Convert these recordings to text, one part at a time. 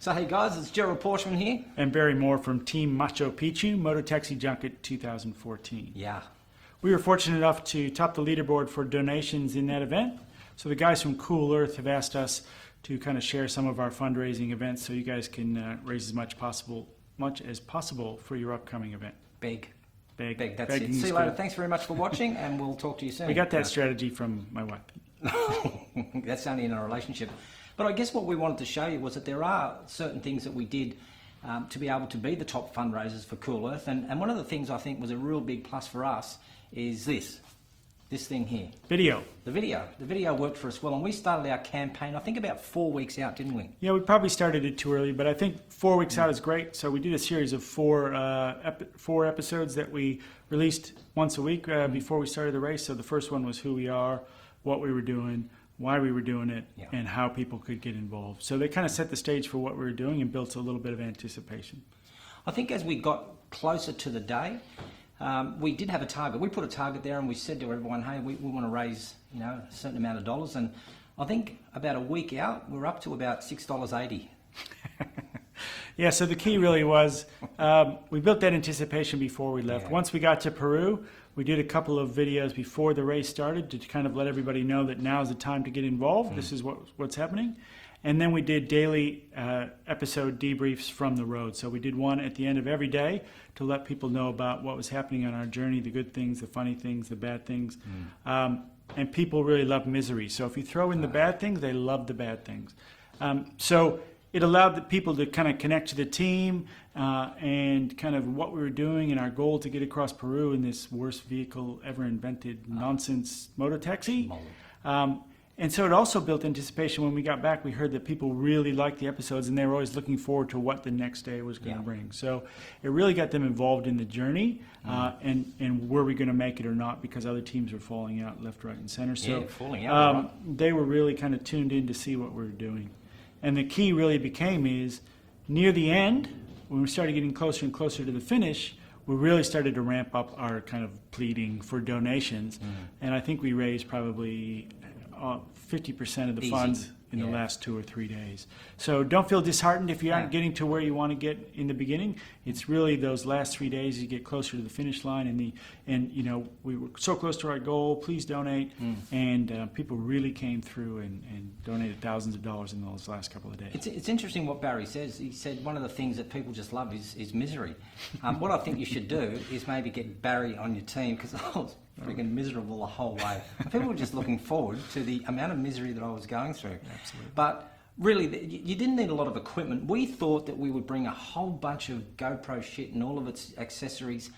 So hey guys, it's Gerald Pauschmann here. And Barry Moore from Team Machu Picchu, Mototaxi Junket 2014. Yeah. We were fortunate enough to top the leaderboard for donations in that event. So the guys from Coolearth have asked us to kind of share some of our fundraising events so you guys can raise as much as possible for your upcoming event. Big. That's Begging it. See you is later. good. Thanks very much for watching, and we'll talk to you soon. We got that strategy from my wife. That's only in a relationship. But I guess what we wanted to show you was that there are certain things that we did to be able to be the top fundraisers for Coolearth. And one of the things I think was a real big plus for us is this thing here. Video. The video worked for us well, and we started our campaign, I think about 4 weeks out, didn't we? Yeah, we probably started it too early, but I think 4 weeks out is great. So we did a series of four episodes that we released once a week before we started the race. So the first one was who we are, what we were doing, why we were doing it, and how people could get involved. So they kind of set the stage for what we were doing and built a little bit of anticipation. I think as we got closer to the day, we did have a target. We put a target there and we said to everyone, hey, we want to raise a certain amount of dollars. And I think about a week out, we're up to about $6.80. Yeah, so the key really was we built that anticipation before we left. Yeah. Once we got to Peru, we did a couple of videos before the race started to kind of let everybody know that now's the time to get involved. This is what's happening. And then we did daily episode debriefs from the road. So we did one at the end of every day to let people know about what was happening on our journey, the good things, the funny things, the bad things. And people really love misery. So if you throw in the bad things, they love the bad things. So it allowed the people to kind of connect to the team and kind of what we were doing and our goal to get across Peru in this worst vehicle ever invented nonsense motor taxi. And so it also built anticipation. When we got back, we heard that people really liked the episodes and they were always looking forward to what the next day was going to bring. So it really got them involved in the journey and were we going to make it or not, because other teams were falling out left, right, and center. So falling out. they were really kind of tuned in to see what we were doing. And the key really became is near the end, when we started getting closer and closer to the finish, we really started to ramp up our kind of pleading for donations. And I think we raised probably 50% of the funds in the last 2 or 3 days. So don't feel disheartened if you aren't getting to where you want to get in the beginning. It's really those last 3 days you get closer to the finish line, and we were so close to our goal. Please donate, and people really came through and donated thousands of dollars in those last couple of days. It's interesting what Barry says. He said one of the things that people just love is misery. What I think you should do is maybe get Barry on your team, because I was freaking miserable the whole way. People were just looking forward to the amount of misery that I was going through. Absolutely. But really, you didn't need a lot of equipment. We thought that we would bring a whole bunch of GoPro shit and all of its accessories,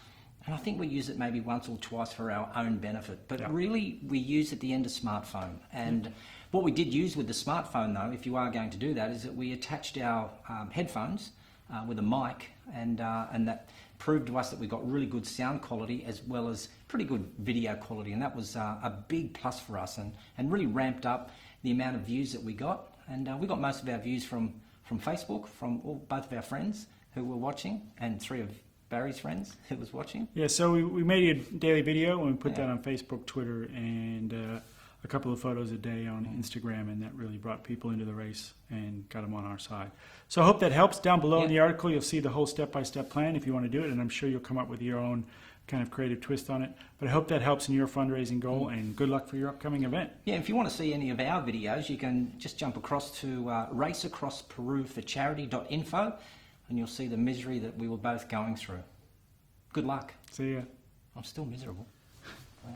and I think we use it maybe once or twice for our own benefit. But really, we use at the end a smartphone. And what we did use with the smartphone, though, if you are going to do that, is that we attached our headphones with a mic, and that proved to us that we got really good sound quality as well as pretty good video quality, and that was a big plus for us, and really ramped up the amount of views that we got. And we got most of our views from Facebook, from both of our friends who were watching, and 3 of Barry's friends who was watching. Yeah, so we made a daily video and we put that on Facebook, Twitter, and a couple of photos a day on Instagram, and that really brought people into the race and got them on our side. So I hope that helps. Down below in the article, you'll see the whole step-by-step plan if you want to do it, and I'm sure you'll come up with your own kind of creative twist on it. But I hope that helps in your fundraising goal, and good luck for your upcoming event. Yeah, if you want to see any of our videos, you can just jump across to raceacrossperuforcharity.info, and you'll see the misery that we were both going through. Good luck. See ya. I'm still miserable. Wow.